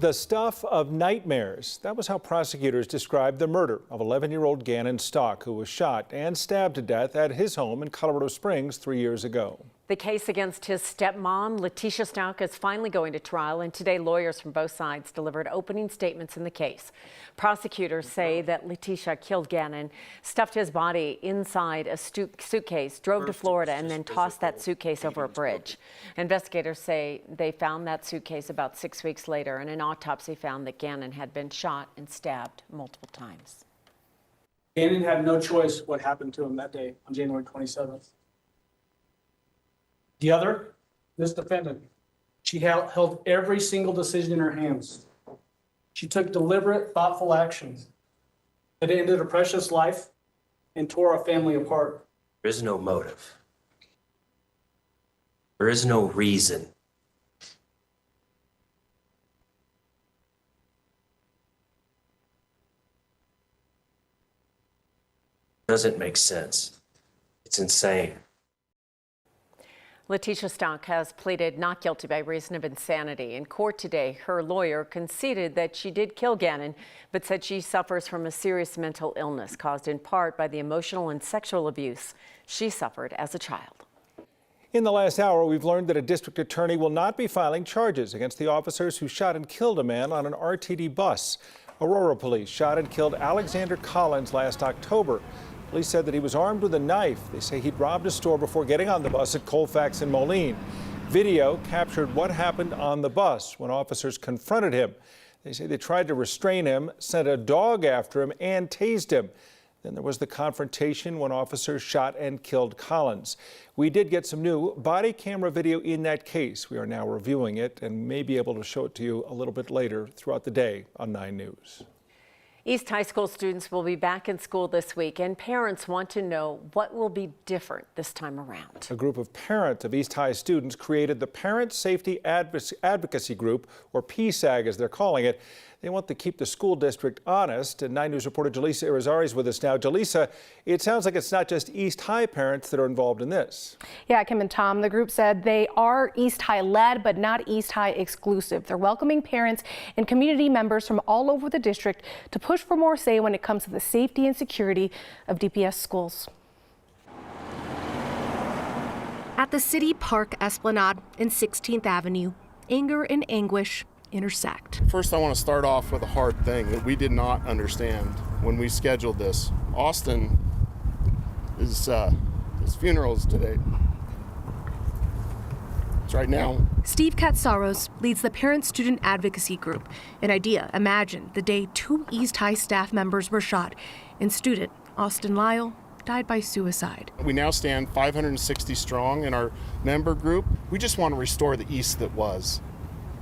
The stuff of nightmares. That was how prosecutors described the murder of 11-year-old Gannon Stock, who was shot and stabbed to death at his home in Colorado Springs 3 years ago. The case against his stepmom, Letitia Stock, is finally going to trial, and today lawyers from both sides delivered opening statements in the case. Prosecutors say that Letitia killed Gannon, stuffed his body inside a suitcase, drove to Florida, and then tossed that suitcase over a bridge. Investigators say they found that suitcase about 6 weeks later, and an autopsy found that Gannon had been shot and stabbed multiple times. Gannon had no choice what happened to him that day on January 27th. The other, this defendant, she held every single decision in her hands. She took deliberate, thoughtful actions that ended a precious life and tore a family apart. There is no motive. There is no reason. It doesn't make sense. It's insane. Letitia Stock has pleaded not guilty by reason of insanity. In court today, her lawyer conceded that she did kill Gannon, but said she suffers from a serious mental illness caused in part by the emotional and sexual abuse she suffered as a child. In the last hour, we've learned that a district attorney will not be filing charges against the officers who shot and killed a man on an RTD bus. Aurora police shot and killed Alexander Collins last October. Police said that he was armed with a knife. They say he'd robbed a store before getting on the bus at Colfax and Moline. Video captured what happened on the bus when officers confronted him. They say they tried to restrain him, sent a dog after him, and tased him. Then there was the confrontation when officers shot and killed Collins. We did get some new body camera video in that case. We are now reviewing it and may be able to show it to you a little bit later throughout the day on 9 News. East High School students will be back in school this week, and parents want to know what will be different this time around. A group of parents of East High students created the Parent Safety Advocacy Group, or PSAG as they're calling it. They want to keep the school district honest, and 9 News reporter Jaleesa Irizarry is with us now. Jaleesa, it sounds like it's not just East High parents that are involved in this. Yeah, Kim and Tom, the group said they are East High led, but not East High exclusive. They're welcoming parents and community members from all over the district to push for more say when it comes to the safety and security of DPS schools. At the City Park Esplanade and 16th Avenue, anger and anguish intersect. First, I want to start off with a hard thing that we did not understand when we scheduled this. Austin his funeral is today. It's right now. Steve Katsaros leads the Parent-Student Advocacy Group. An idea imagined the day 2 East High staff members were shot and student Austin Lyle died by suicide. We now stand 560 strong in our member group. We just want to restore the East that was,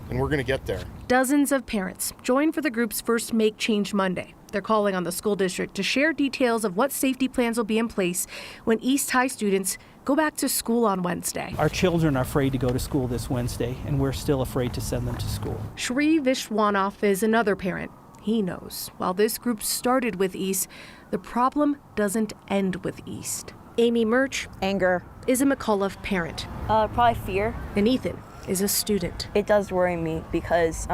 and we're going to get there. Dozens of parents joined for the group's first Make Change Monday. They're calling on the school district to share details of what safety plans will be in place when East High students go back to school on Wednesday. Our children are afraid to go to school this Wednesday, and we're still afraid to send them to school. Shri Vishwanath is another parent. He knows while this group started with East, the problem doesn't end with East. Amy Murch, anger, is a McAuliffe parent. Probably fear. And Ethan is a student. It does worry me because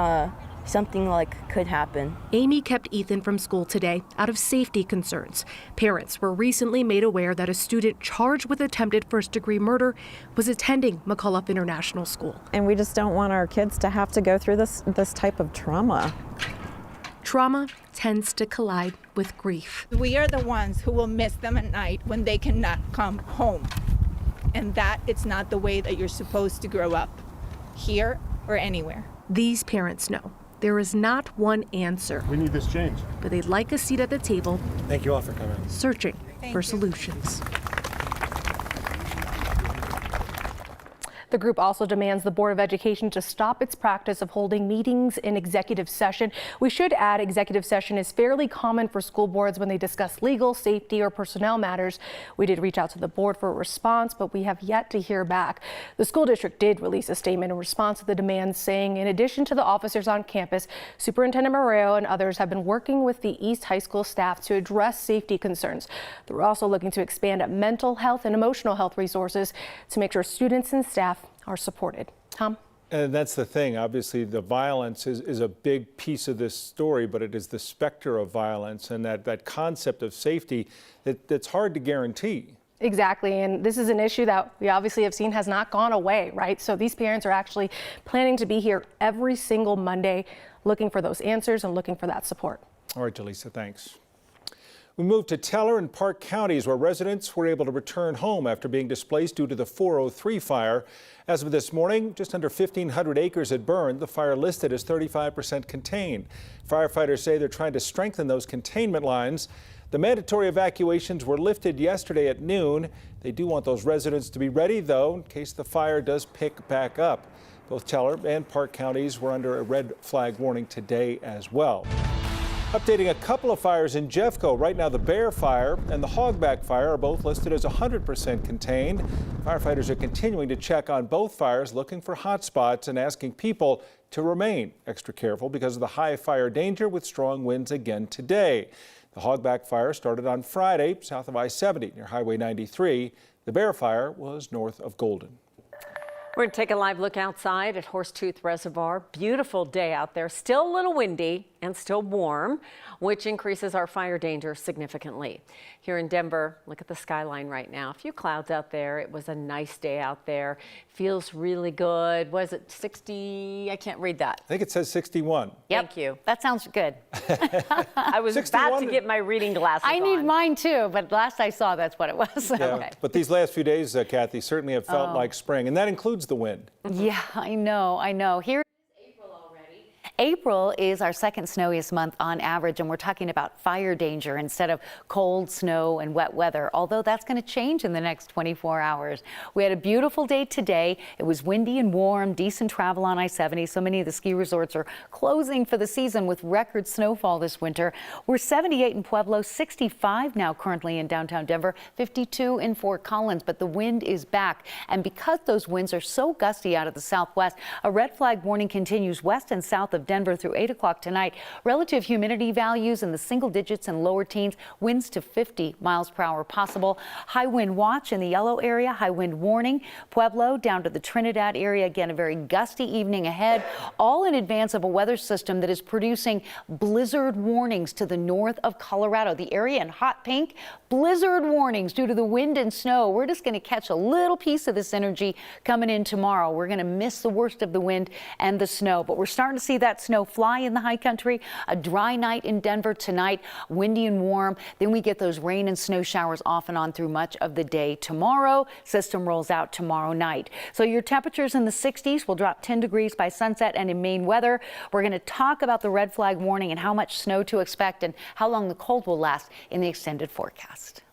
something like could happen. Amy kept Ethan from school today out of safety concerns. Parents were recently made aware that a student charged with attempted first-degree murder was attending McAuliffe International School. And we just don't want our kids to have to go through this type of trauma. Trauma tends to collide with grief. We are the ones who will miss them at night when they cannot come home. And that it's not the way that you're supposed to grow up, here or anywhere. These parents know there is not one answer. We need this change. But they'd like a seat at the table. Thank you all for coming. Searching for solutions. The group also demands the Board of Education to stop its practice of holding meetings in executive session. We should add executive session is fairly common for school boards when they discuss legal, safety, or personnel matters. We did reach out to the board for a response, but we have yet to hear back. The school district did release a statement in response to the demands, saying in addition to the officers on campus, Superintendent Moreo and others have been working with the East High School staff to address safety concerns. They're also looking to expand mental health and emotional health resources to make sure students and staff are supported. Tom? And that's the thing. Obviously, the violence is a big piece of this story, but it is the specter of violence and that concept of safety that's hard to guarantee. Exactly, and this is an issue that we obviously have seen has not gone away, right? So these parents are actually planning to be here every single Monday looking for those answers and looking for that support. All right, Jaleesa, thanks. We moved to Teller and Park counties, where residents were able to return home after being displaced due to the 403 fire. As of this morning, just under 1,500 acres had burned. The fire listed as 35% contained. Firefighters say they're trying to strengthen those containment lines. The mandatory evacuations were lifted yesterday at noon. They do want those residents to be ready, though, in case the fire does pick back up. Both Teller and Park counties were under a red flag warning today as well. Updating a couple of fires in Jeffco. Right now, the Bear Fire and the Hogback Fire are both listed as 100% contained. Firefighters are continuing to check on both fires, looking for hot spots and asking people to remain extra careful because of the high fire danger with strong winds again today. The Hogback Fire started on Friday south of I-70 near Highway 93. The Bear Fire was north of Golden. We're going to take a live look outside at Horsetooth Reservoir. Beautiful day out there, still a little windy and still warm, which increases our fire danger significantly. Here in Denver, look at the skyline right now. A few clouds out there. It was a nice day out there. Feels really good. Was it 60? I can't read that. I think it says 61. Yep. Thank you. That sounds good. I was about to get my reading glasses I need mine too, but last I saw that's what it was. Yeah, Okay. but these last few days, Kathy, certainly have felt like spring, and that includes the wind. Yeah, I know. Here is April already. April is our second snowiest month on average, and we're talking about fire danger instead of cold, snow, and wet weather, although that's going to change in the next 24 hours. We had a beautiful day today. It was windy and warm, decent travel on I-70. So many of the ski resorts are closing for the season with record snowfall this winter. We're 78 in Pueblo, 65 now currently in downtown Denver, 52 in Fort Collins, but the wind is back. And because those winds are so gusty out of the southwest, a red flag warning continues west and south of Denver through 8 o'clock tonight. Relative humidity values in the single digits and lower teens, winds to 50 miles per hour possible. High wind watch in the yellow area, high wind warning. Pueblo down to the Trinidad area. Again, a very gusty evening ahead, all in advance of a weather system that is producing blizzard warnings to the north of Colorado. The area in hot pink, blizzard warnings due to the wind and snow. We're just going to catch a little piece of this energy coming in tomorrow. We're going to miss the worst of the wind and the snow, but we're starting to see that snow fly in the high country. A dry night in Denver tonight, windy and warm. Then we get those rain and snow showers off and on through much of the day tomorrow. System rolls out tomorrow night. So your temperatures in the 60s will drop 10 degrees by sunset and in Maine weather. We're going to talk about the red flag warning and how much snow to expect and how long the cold will last in the extended forecast.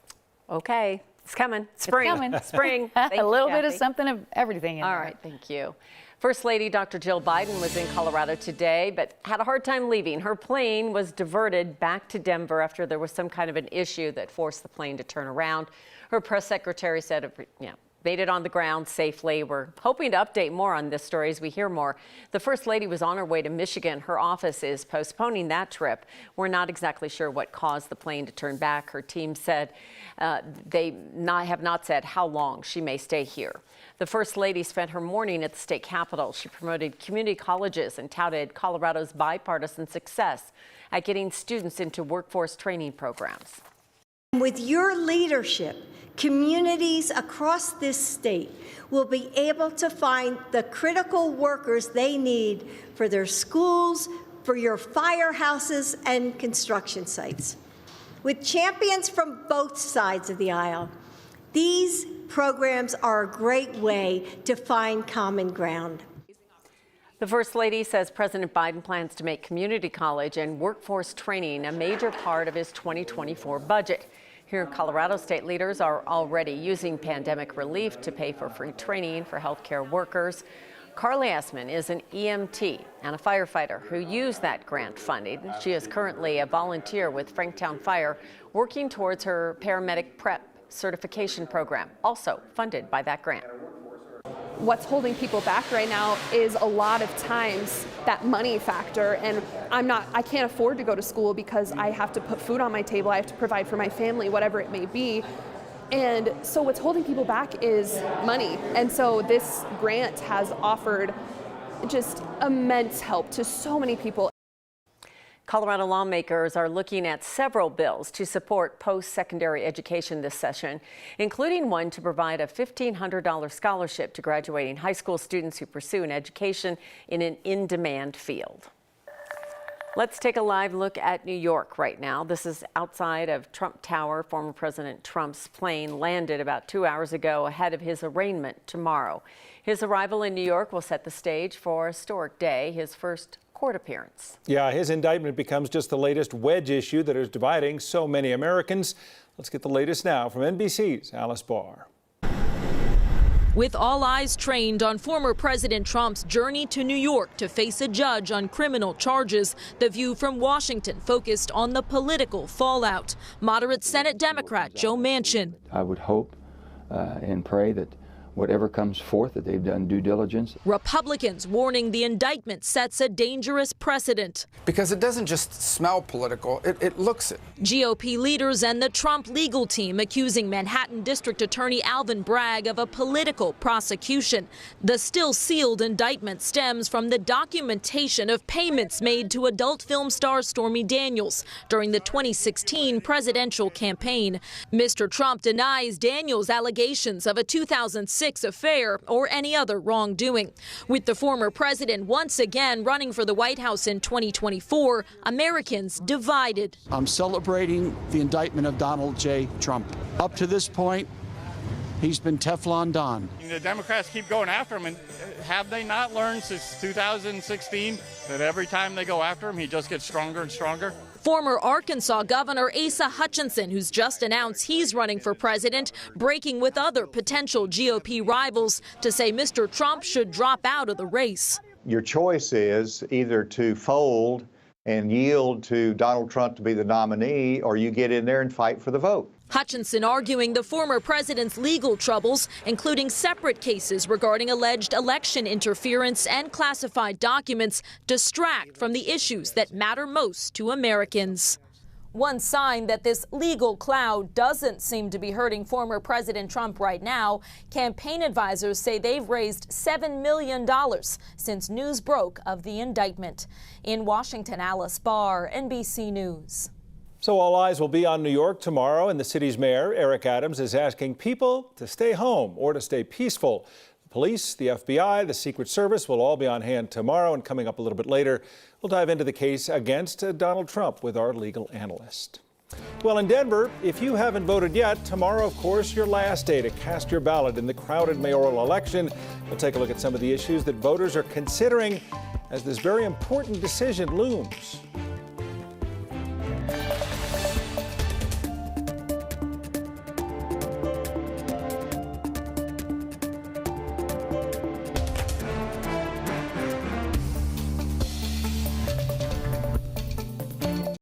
Okay, it's coming. Spring. It's coming. Spring. A little bit of something of everything in All there. right, thank you. First Lady Dr. Jill Biden was in Colorado today, but had a hard time leaving. Her plane was diverted back to Denver after there was some kind of an issue that forced the plane to turn around. Her press secretary said, made it on the ground safely. We're hoping to update more on this story as we hear more. The First Lady was on her way to Michigan. Her office is postponing that trip. We're not exactly sure what caused the plane to turn back. Her team said they have not said how long she may stay here. The First Lady spent her morning at the state capitol. She promoted community colleges and touted Colorado's bipartisan success at getting students into workforce training programs. With your leadership, communities across this state will be able to find the critical workers they need for their schools, for your firehouses and construction sites. With champions from both sides of the aisle, these programs are a great way to find common ground. The First Lady says President Biden plans to make community college and workforce training a major part of his 2024 budget. Here in Colorado, state leaders are already using pandemic relief to pay for free training for healthcare workers. Carly Assman is an EMT and a firefighter who used that grant funding. She is currently a volunteer with Franktown Fire, working towards her paramedic prep certification program, also funded by that grant. What's holding people back right now is a lot of times that money factor, and I can't afford to go to school because I have to put food on my table, I have to provide for my family, whatever it may be. And so what's holding people back is money. And so this grant has offered just immense help to so many people. Colorado lawmakers are looking at several bills to support post-secondary education this session, including one to provide a $1,500 scholarship to graduating high school students who pursue an education in an in-demand field. Let's take a live look at New York right now. This is outside of Trump Tower. Former President Trump's plane landed about 2 hours ago ahead of his arraignment tomorrow. His arrival in New York will set the stage for a historic day, his first court appearance. Yeah, his indictment becomes just the latest wedge issue that is dividing so many Americans. Let's get the latest now from NBC's Alice Barr. With all eyes trained on former President Trump's journey to New York to face a judge on criminal charges, the view from Washington focused on the political fallout. Moderate Senate Democrat Joe Manchin. I would hope and pray that whatever comes forth, that they've done due diligence. Republicans warning the indictment sets a dangerous precedent. Because it doesn't just smell political, it looks it. GOP leaders and the Trump legal team accusing Manhattan District Attorney Alvin Bragg of a political prosecution. The still sealed indictment stems from the documentation of payments made to adult film star Stormy Daniels during the 2016 presidential campaign. Mr. Trump denies Daniels' allegations of a 2006 affair or any other wrongdoing. With the former president once again running for the White House in 2024, Americans divided. I'm celebrating the indictment of Donald J. Trump. Up to this point, he's been Teflon Don. The Democrats keep going after him, and have they not learned since 2016 that every time they go after him, he just gets stronger and stronger? Former Arkansas Governor Asa Hutchinson, who's just announced he's running for president, breaking with other potential GOP rivals to say Mr. Trump should drop out of the race. Your choice is either to fold and yield to Donald Trump to be the nominee, or you get in there and fight for the vote. Hutchinson arguing the former president's legal troubles, including separate cases regarding alleged election interference and classified documents, distract from the issues that matter most to Americans. One sign that this legal cloud doesn't seem to be hurting former President Trump right now, campaign advisors say they've raised $7 million since news broke of the indictment. In Washington, Alice Barr, NBC News. So all eyes will be on New York tomorrow, and the city's mayor, Eric Adams, is asking people to stay home or to stay peaceful. The police, the FBI, the Secret Service will all be on hand tomorrow, and coming up a little bit later, we'll dive into the case against Donald Trump with our legal analyst. Well, in Denver, if you haven't voted yet, tomorrow, of course, your last day to cast your ballot in the crowded mayoral election. We'll take a look at some of the issues that voters are considering as this very important decision looms.